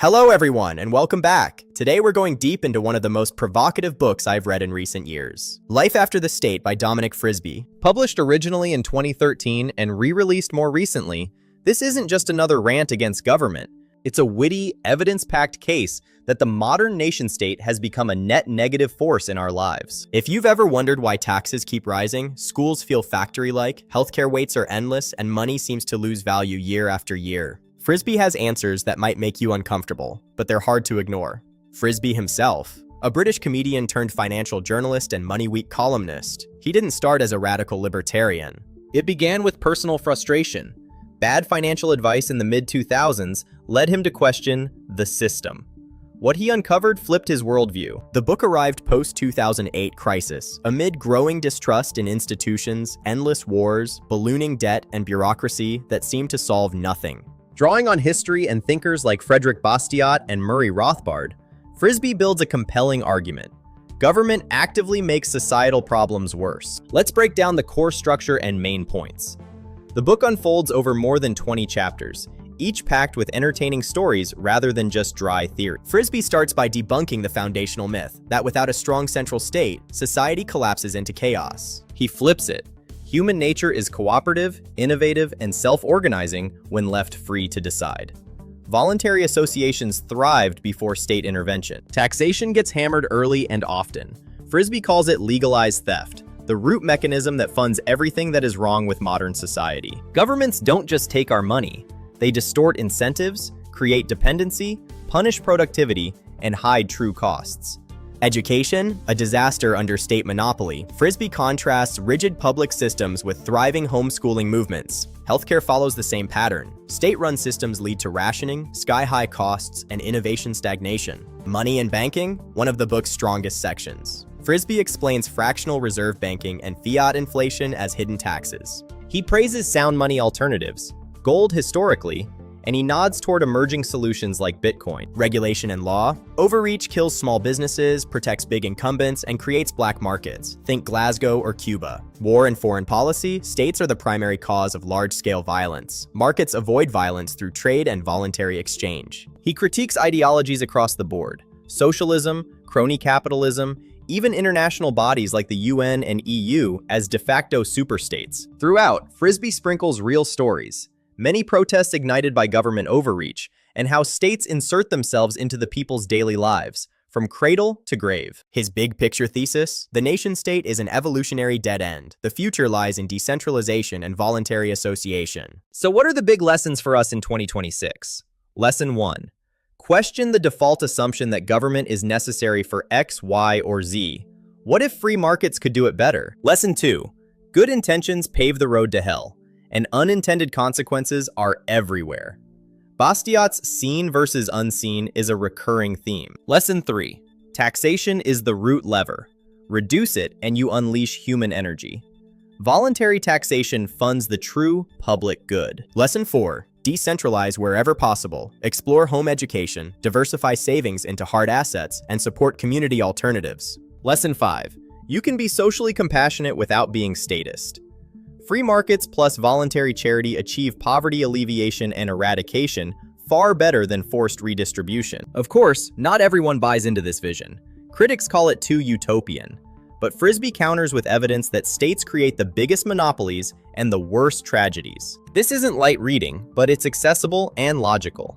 Hello everyone, and welcome back. Today we're going deep into one of the most provocative books I've read in recent years. Life After the State by Dominic Frisby. Published originally in 2013 and re-released more recently, this isn't just another rant against government. It's a witty, evidence-packed case that the modern nation-state has become a net negative force in our lives. If you've ever wondered why taxes keep rising, schools feel factory-like, healthcare waits are endless, and money seems to lose value year after year, Frisby has answers that might make you uncomfortable, but they're hard to ignore. Frisby himself, a British comedian turned financial journalist and Money Week columnist, he didn't start as a radical libertarian. It began with personal frustration. Bad financial advice in the mid-2000s led him to question the system. What he uncovered flipped his worldview. The book arrived post-2008 crisis, amid growing distrust in institutions, endless wars, ballooning debt, and bureaucracy that seemed to solve nothing. Drawing on history and thinkers like Frederick Bastiat and Murray Rothbard, Frisby builds a compelling argument. Government actively makes societal problems worse. Let's break down the core structure and main points. The book unfolds over more than 20 chapters, each packed with entertaining stories rather than just dry theory. Frisby starts by debunking the foundational myth that without a strong central state, society collapses into chaos. He flips it. Human nature is cooperative, innovative, and self-organizing when left free to decide. Voluntary associations thrived before state intervention. Taxation gets hammered early and often. Frisby calls it legalized theft, the root mechanism that funds everything that is wrong with modern society. Governments don't just take our money. They distort incentives, create dependency, punish productivity, and hide true costs. Education, a disaster under state monopoly. Frisby contrasts rigid public systems with thriving homeschooling movements. Healthcare follows the same pattern. State-run systems lead to rationing, sky-high costs, and innovation stagnation. Money and banking, one of the book's strongest sections. Frisby explains fractional reserve banking and fiat inflation as hidden taxes. He praises sound money alternatives, gold historically, and he nods toward emerging solutions like Bitcoin. Regulation and law. Overreach kills small businesses, protects big incumbents, and creates black markets. Think Glasgow or Cuba. War and foreign policy. States are the primary cause of large-scale violence. Markets avoid violence through trade and voluntary exchange. He critiques ideologies across the board. Socialism, crony capitalism, even international bodies like the UN and EU as de facto superstates. Throughout, Frisby sprinkles real stories. Many protests ignited by government overreach, and how states insert themselves into the people's daily lives, from cradle to grave. His big picture thesis: the nation-state is an evolutionary dead end. The future lies in decentralization and voluntary association. So what are the big lessons for us in 2026? Lesson 1. Question the default assumption that government is necessary for X, Y, or Z. What if free markets could do it better? Lesson 2. Good intentions pave the road to hell, and unintended consequences are everywhere. Bastiat's seen versus unseen is a recurring theme. Lesson 3. Taxation is the root lever. Reduce it and you unleash human energy. Voluntary taxation funds the true public good. Lesson 4. Decentralize wherever possible. Explore home education, diversify savings into hard assets, and support community alternatives. Lesson 5. You can be socially compassionate without being statist. Free markets plus voluntary charity achieve poverty alleviation and eradication far better than forced redistribution. Of course, not everyone buys into this vision. Critics call it too utopian. But Frisby counters with evidence that states create the biggest monopolies and the worst tragedies. This isn't light reading, but it's accessible and logical.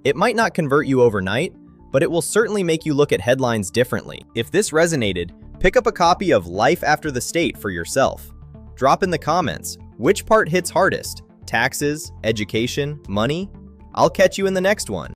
It might not convert you overnight, but it will certainly make you look at headlines differently. If this resonated, pick up a copy of Life After the State for yourself. Drop in the comments, which part hits hardest? Taxes, education, money? I'll catch you in the next one.